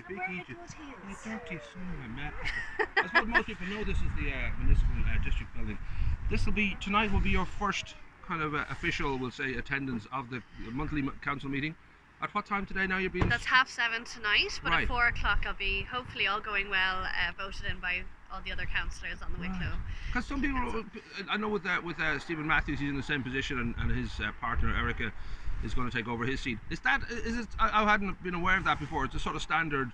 speak Egypt. You dirty son of a man. I suppose most people know this is the municipal district building. This will be, tonight will be your first kind of official, we'll say, attendance of the monthly council meeting. At what time today now you're being... That's 7:30 tonight, but right. at 4 o'clock I'll be, hopefully all going well, voted in by all the other councillors on the Wicklow. Because some people, I know with Stephen Matthews, he's in the same position, and his partner Erica is going to take over his seat. Is it? I hadn't been aware of that before. It's a sort of standard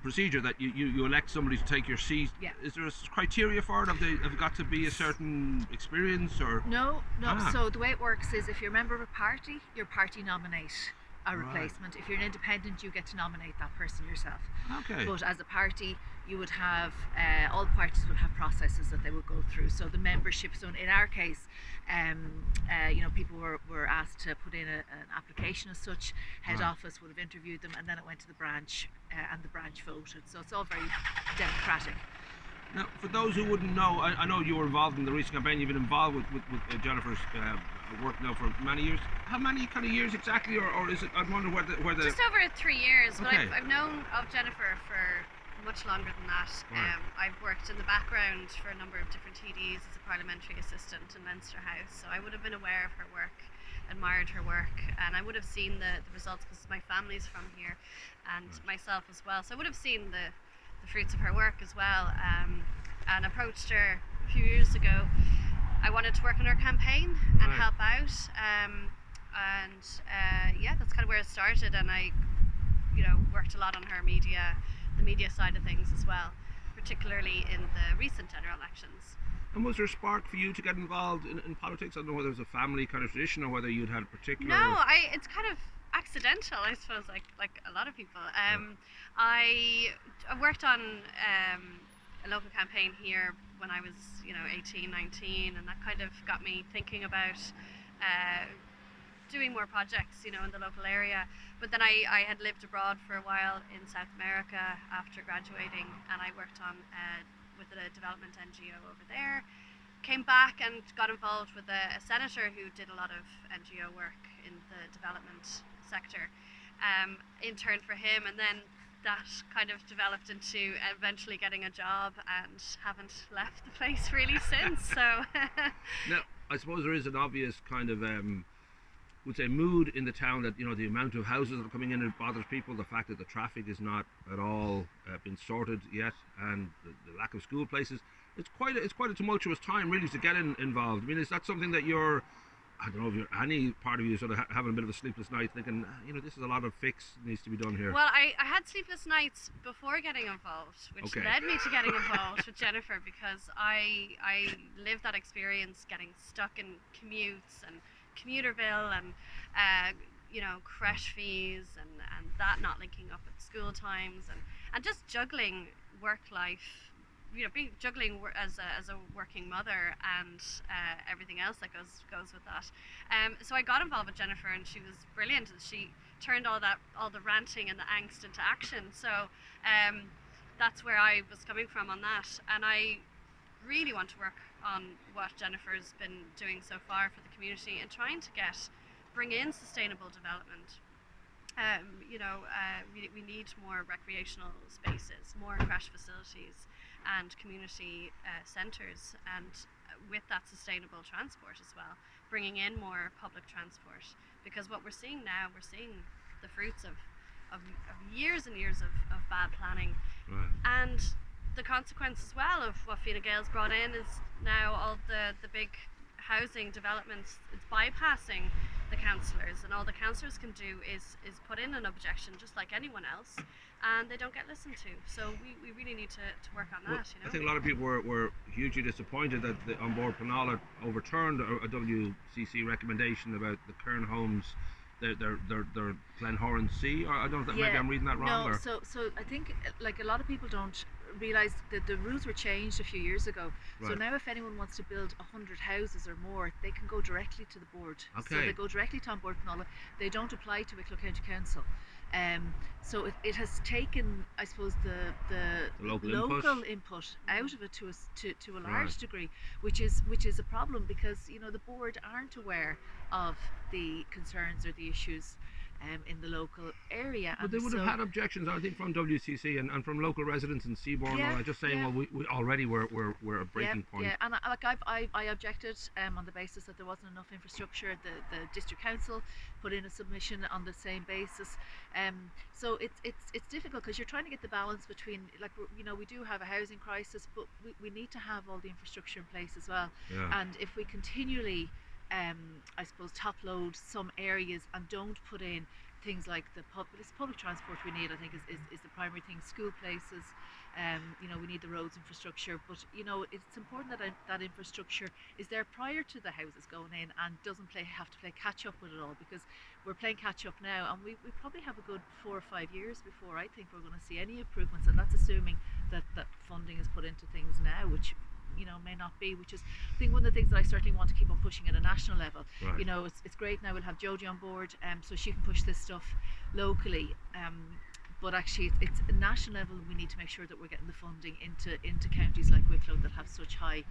procedure that you elect somebody to take your seat. Yeah. Is there a criteria for it? Have it got to be a certain experience or? No. So the way it works is if you're a member of a party, your party nominate a replacement. If you're an independent, you get to nominate that person yourself. Okay. But as a party, you would have all parties would have processes that they would go through. So the membership. So in our case, people were asked to put in an application as such. Head office would have interviewed them, and then it went to the branch, and the branch voted. So it's all very democratic. Now, for those who wouldn't know, I know you were involved in the recent campaign. You've been involved with Jennifer's work now for many years. How many kind of years exactly, or is it? I wonder where the just over 3 years. Okay. But I've known of Jennifer for much longer than that. Right. I've worked in the background for a number of different TDs as a parliamentary assistant in Leinster House, so I would have been aware of her work, admired her work, and I would have seen the results because my family's from here, and myself as well. So I would have seen the fruits of her work as well, and approached her a few years ago. I wanted to work on her campaign and help out, that's kind of where it started. And I, worked a lot on the media side of things as well, particularly in the recent general elections. And was there a spark for you to get involved in politics? I don't know whether it was a family kind of tradition or whether you'd had a particular... No, it's kind of accidental, I suppose, like a lot of people. I worked on a local campaign here when I was 18, 19, and that kind of got me thinking about doing more projects in the local area. But then I had lived abroad for a while in South America after graduating, and I worked on with a development NGO over there. Came back and got involved with a senator who did a lot of NGO work in the development sector. Interned for him, and then that kind of developed into eventually getting a job, and haven't left the place really since. So now, I suppose there is an obvious kind of would say mood in the town that the amount of houses that are coming in, it bothers people. The fact that the traffic is not at all been sorted yet, and the lack of school places. It's quite a tumultuous time really to get involved. I mean, is that something that I don't know if any part of you sort of having a bit of a sleepless night thinking, this is a lot of fix needs to be done here? Well, I had sleepless nights before getting involved, which led me to getting involved with Jennifer, because I lived that experience getting stuck in commutes and commuter bill and creche fees and that not linking up with school times and just juggling work life, juggling as a working mother and everything else that goes with that. So I got involved with Jennifer, and she was brilliant. She turned all the ranting and the angst into action. So that's where I was coming from on that, and I really want to work on what Jennifer's been doing so far for the community and trying to bring in sustainable development. We need more recreational spaces, more crash facilities and community centres, and with that sustainable transport as well, bringing in more public transport, because what we're seeing now, we're seeing the fruits of years and years of bad planning. And the consequence as well of what Fine Gael's brought in is now all the big housing developments, it's bypassing the councillors, and all the councillors can do is put in an objection just like anyone else, and they don't get listened to. So we really need to work on that. I think a lot of people were hugely disappointed that the An Bord Pleanála overturned a WCC recommendation about the Kern homes, their Glenhoran C, or I don't know, maybe I'm reading that wrong. No, so I think a lot of people don't realise that the rules were changed a few years ago. So now if anyone wants to build 100 houses or more, they can go directly to the board. So they go directly to An Bord Pleanála. They don't apply to Wicklow County Council. So it has taken, I suppose, the local input out of it to a large degree, which is a problem, because the board aren't aware of the concerns or the issues in the local area. But they would have had objections, I think, from WCC and from local residents in Seabourn, just saying, well, we already were a breaking point. Yeah, and I objected on the basis that there wasn't enough infrastructure. The district council put in a submission on the same basis. So it's difficult because you're trying to get the balance between, like, we do have a housing crisis, but we need to have all the infrastructure in place as well. Yeah. And if we continually I suppose top load some areas and don't put in things like this public transport we need, I think is the primary thing. School places, we need the roads infrastructure, but it's important that that infrastructure is there prior to the houses going in and doesn't have to play catch up with it all, because we're playing catch up now, and we probably have a good 4 or 5 years before I think we're going to see any improvements, and that's assuming that funding is put into things now, which may not be, which is, I think, one of the things that I certainly want to keep on pushing at a national level. Right. It's great now we'll have Jodie on board, so she can push this stuff locally, but actually it's a national level. We need to make sure that we're getting the funding into counties like Wicklow that have such high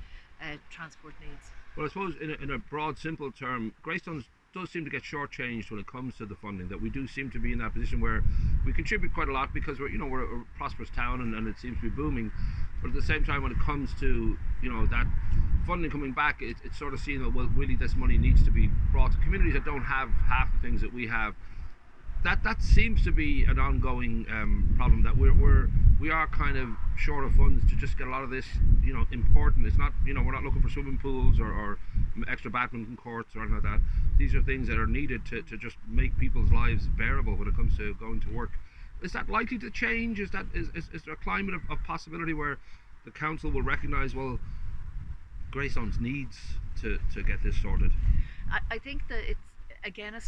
transport needs. Well, I suppose in a broad, simple term, Greystones does seem to get shortchanged when it comes to the funding. That we do seem to be in that position where we contribute quite a lot because we're a prosperous town and it seems to be booming. But at the same time, when it comes to that funding coming back, it's sort of seen that, well, really this money needs to be brought to communities that don't have half the things that we have. That seems to be an ongoing problem, that we are kind of short of funds to just get a lot of this important. It's not, we're not looking for swimming pools or extra badminton courts or anything like that. These are things that are needed to just make people's lives bearable when it comes to going to work. Is that likely to change? Is there a climate of possibility where the council will recognise, well, Greystones needs to get this sorted? I think that it's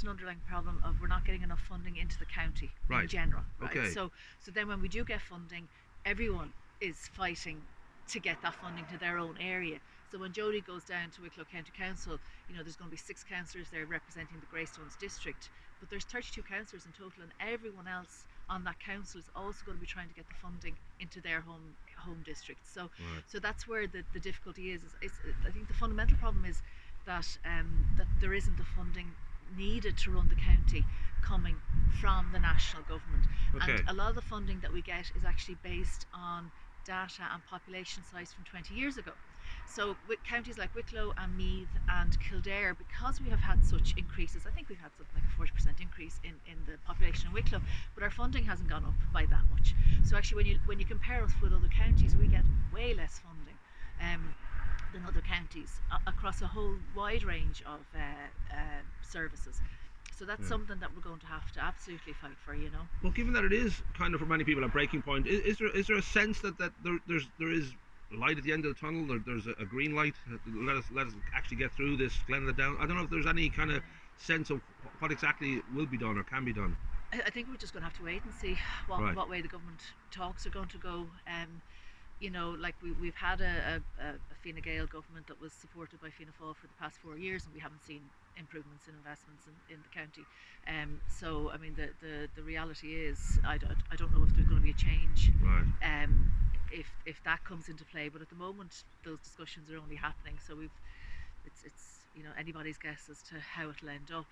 an underlying problem of we're not getting enough funding into the county in general. Right? Okay. So then when we do get funding, everyone is fighting to get that funding to their own area. So when Jodie goes down to Wicklow County Council, there's going to be 6 councillors there representing the Greystones district, but there's 32 councillors in total, and everyone else on that council is also going to be trying to get the funding into their home district. So that's where the difficulty is. I think the fundamental problem is that there isn't the funding needed to run the county coming from the national government. Okay. And a lot of the funding that we get is actually based on data and population size from 20 years ago. So with counties like Wicklow and Meath and Kildare, because we have had such increases, I think we've had something like a 40% increase in the population in Wicklow, but our funding hasn't gone up by that much. So actually when you compare us with other counties, we get way less funding than other counties across a whole wide range of services. So that's something that we're going to have to absolutely fight for, Well, given that it is kind of for many people a breaking point, is there a sense that there is light at the end of the tunnel? There's a green light. Let us actually get through this, glen it down. I don't know if there's any kind of sense of what exactly will be done or can be done. I think we're just going to have to wait and see what way the government talks are going to go. Like we've had a Fine Gael government that was supported by Fianna Fáil for the past 4 years, and we haven't seen improvements in investments in the county. So I mean the reality is I don't know if there's going to be a change. Right. If that comes into play, but at the moment those discussions are only happening, so it's anybody's guess as to how it'll end up,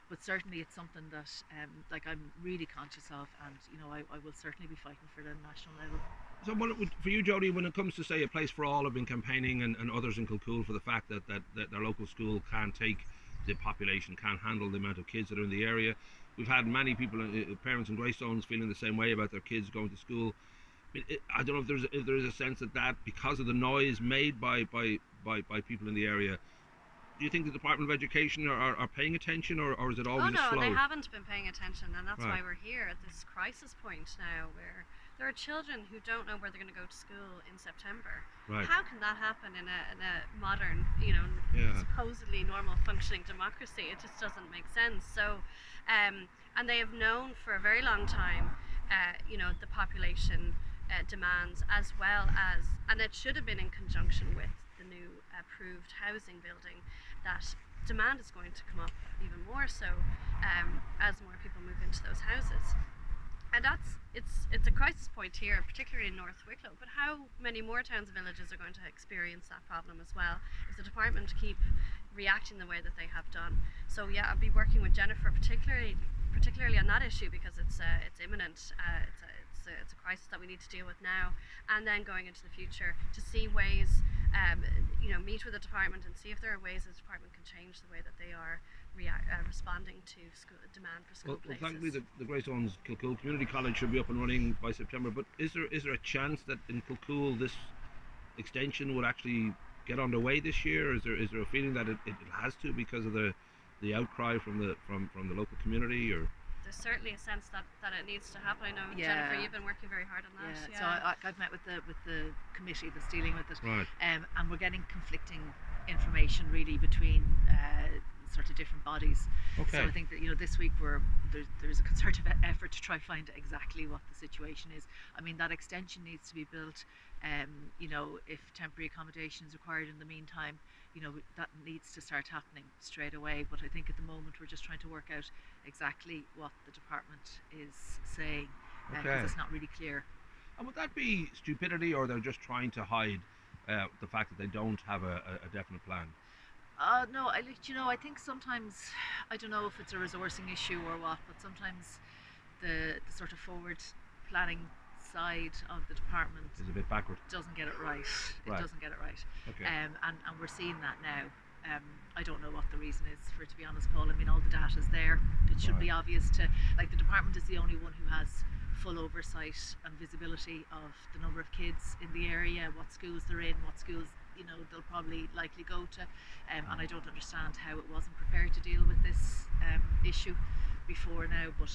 but certainly it's something that I'm really conscious of, and I will certainly be fighting for the national level. So for you, Jodie, when it comes to, say, A Place for All, have been campaigning, and others in Kilcoole, for the fact that their local school can't take the population, can't handle the amount of kids that are in the area. We've had many people, parents in Greystones, feeling the same way about their kids going to school. I don't know if there is a sense that because of the noise made by people in the area, do you think the Department of Education are paying attention, or is it always slow? Oh no, they haven't been paying attention, and that's right. why we're here at this crisis point now, where there are children who don't know where they're going to go to school in September. Right. How can that happen in a modern, supposedly normal functioning democracy? It just doesn't make sense. So, and they have known for a very long time, the population demands, as well as, and it should have been in conjunction with the new approved housing building, that demand is going to come up even more so as more people move into those houses. And it's a crisis point here, particularly in North Wicklow, but how many more towns and villages are going to experience that problem as well if the department keep reacting the way that they have done? So yeah, I'll be working with Jennifer particularly particularly on that issue because it's imminent. It's a crisis that we need to deal with now, and then going into the future to see ways, meet with the department and see if there are ways the department can change the way that they are responding to demand for school places. Well, thankfully the Greystones Kilcool Community College should be up and running by September, but is there a chance that in Kilcool this extension would actually get underway this year? Is there a feeling that it has to because of the outcry from the local community? Or there's certainly a sense that it needs to happen. I know, Jennifer, you've been working very hard on that. Yeah. So I've met with the committee that's dealing with it, right. And we're getting conflicting information really between sort of different bodies. Okay. So I think that this week there's a concerted effort to try find exactly what the situation is. I mean, that extension needs to be built. If temporary accommodation is required in the meantime, that needs to start happening straight away. But I think at the moment we're just trying to work out exactly what the department is saying, because it's not really clear. And would that be stupidity, or they're just trying to hide the fact that they don't have a definite plan? No, I think sometimes, I don't know if it's a resourcing issue or what, but sometimes the sort of forward planning side of the department is a bit backward. Doesn't get it right. Right. It doesn't get it right. Okay. And we're seeing that now. I don't know what the reason is for it, to be honest, Paul. I mean, all the data is there. It should be obvious to, the department is the only one who has full oversight and visibility of the number of kids in the area, what schools they're in, what schools they'll probably likely go to, and I don't understand how it wasn't prepared to deal with this issue before now, but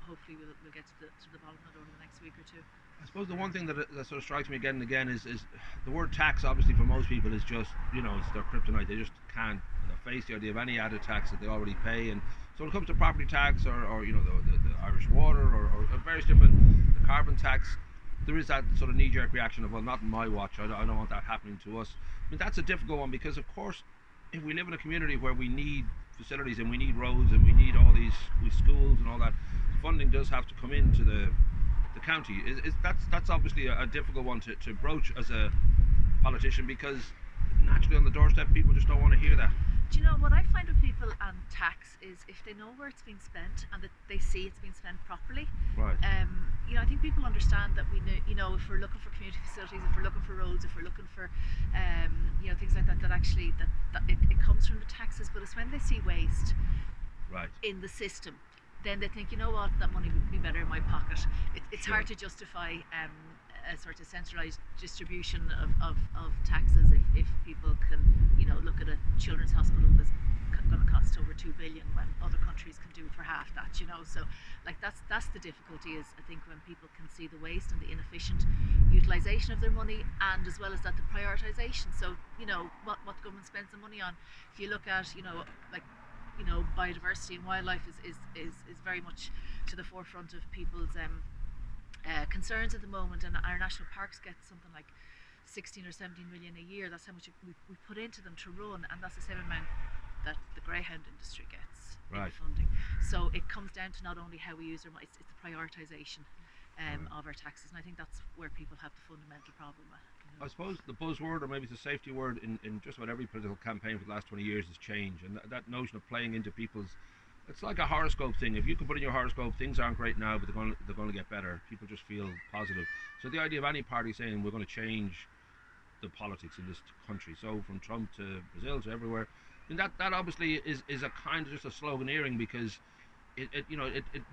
hopefully we'll get to the bottom of it over the next week or two. I suppose the one thing that sort of strikes me again and again is the word tax. Obviously for most people is just it's their kryptonite. They just can't face the idea of any added tax that they already pay. And so when it comes to property tax or the Irish water or various different, the carbon tax, there is that sort of knee-jerk reaction of, well, not in my watch, I don't want that happening to us. I mean, that's a difficult one because, of course, if we live in a community where we need facilities and we need roads and we need all these schools and all that, funding does have to come into the county. That's obviously a difficult one to broach as a politician, because naturally on the doorstep people just don't want to hear that. Do you know what I find with people and tax is if they know where it's being spent and that they see it's being spent properly. Right. I think people understand that we know, if we're looking for community facilities, if we're looking for roads, if we're looking for things like that actually that it comes from the taxes. But it's when they see waste in the system, then they think, what, that money would be better in my pocket. It's hard to justify a sort of centralised distribution of taxes if people can look at a children's hospital that's going to cost over 2 billion when other countries can do it for half that. So that's the difficulty, is I think when people can see the waste and the inefficient utilisation of their money, and as well as that the prioritisation. So what the government spends the money on. If you look at biodiversity and wildlife is very much to the forefront of people's concerns at the moment, and our national parks get something like 16 or 17 million a year. That's how much we put into them to run, and that's the same amount that the greyhound industry gets in funding. So it comes down to not only how we use our money, it's the prioritisation of our taxes, and I think that's where people have the fundamental problem with. I suppose the buzzword, or maybe it's a safety word, in just about every political campaign for the last 20 years is change, and that notion of playing into people's, it's like a horoscope thing. If you can put in your horoscope, things aren't great now, but they're going to get better. People just feel positive. So the idea of any party saying we're going to change the politics in this country, so from Trump to Brazil to everywhere, I mean, that obviously is a kind of just a sloganeering, because it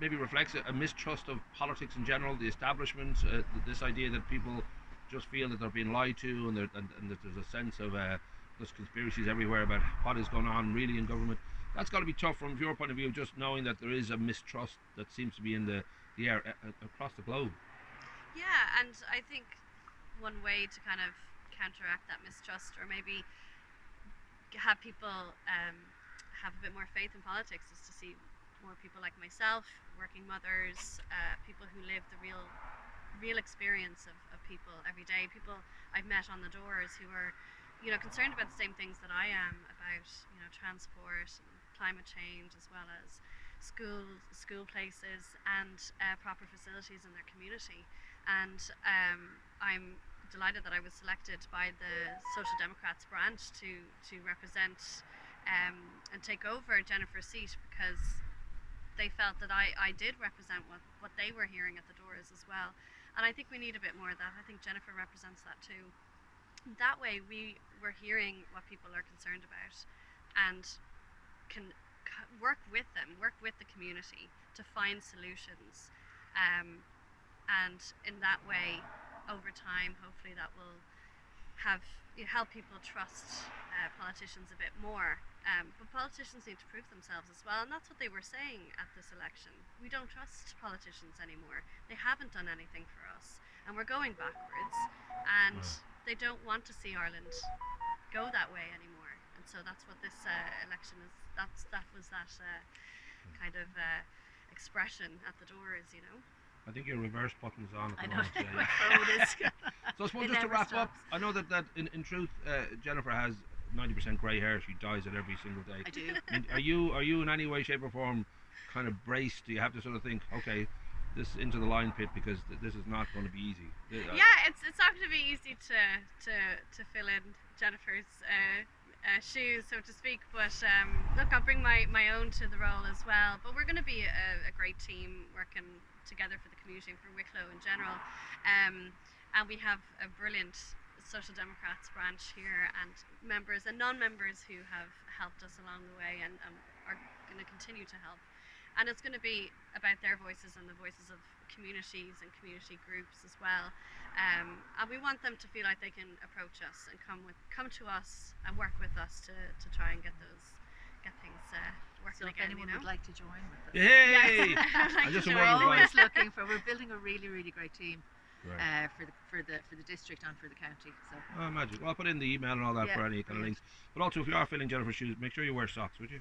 maybe reflects a mistrust of politics in general, the establishment, this idea that people just feel that they're being lied to, and that there's a sense of there's conspiracies everywhere about what is going on really in government. That's got to be tough from your point of view, just knowing that there is a mistrust that seems to be in the air across the globe. Yeah, and I think one way to kind of counteract that mistrust, or maybe have people have a bit more faith in politics, is to see more people like myself, working mothers, people who live the real experience of people every day, people I've met on the doors who are concerned about the same things that I am about, transport and climate change, as well as school places and proper facilities in their community. And I'm delighted that I was selected by the Social Democrats branch to represent and take over Jennifer's seat, because they felt that I did represent what they were hearing at the doors as well. And I think we need a bit more of that. I think Jennifer represents that too. That way we're hearing what people are concerned about and can work with them, work with the community to find solutions. And in that way, over time, hopefully that will help people trust politicians a bit more. But politicians need to prove themselves as well, and that's what they were saying at this election. We don't trust politicians anymore. They haven't done anything for us, and we're going backwards, and they don't want to see Ireland go that way anymore. And so that's what this election is. That was that kind of expression at the doors, you know. I think your reverse button's on at the moment. moment. So I suppose just to wrap up, I know that in truth, Jennifer has 90% grey hair. She dyes it every single day. I do. And are you in any way, shape or form kind of braced? Do you have to sort of think, okay, this into the line pit, because this is not going to be easy? Yeah, it's not going to be easy to fill in Jennifer's shoes, so to speak, but look, I'll bring my own to the role as well. But we're going to be a great team working together for the community and for Wicklow in general, and we have a brilliant Social Democrats branch here, and members and non-members who have helped us along the way and are going to continue to help. And it's going to be about their voices and the voices of communities and community groups as well. And we want them to feel like they can approach us and come to us and work with us to try and get things working so if again. anyone would like to join with us. Yay! We're always looking for. We're building a really, really great team. Right. For the district and for the county. So. Oh, magic. Well, I'll put in the email and all that for any kind of links. But also, if you are filling Jennifer's shoes, make sure you wear socks, would you?